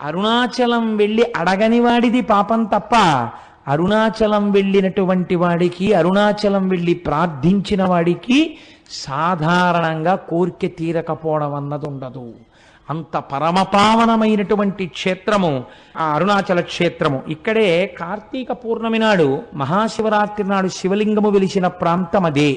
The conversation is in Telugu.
అరుణాచలం వెళ్ళి అడగని వాడిది పాపం తప్ప అరుణాచలం వెళ్ళినటువంటి వాడికి, అరుణాచలం వెళ్ళి ప్రార్థించిన వాడికి సాధారణంగా కోరిక తీరకపోవడం అన్నది ఉండదు. అంత పరమపావనమైనటువంటి క్షేత్రము ఆ అరుణాచల క్షేత్రము. ఇక్కడే కార్తీక పూర్ణమి నాడు, మహాశివరాత్రి నాడు శివలింగము వెలిసిన ప్రాంతం అదే.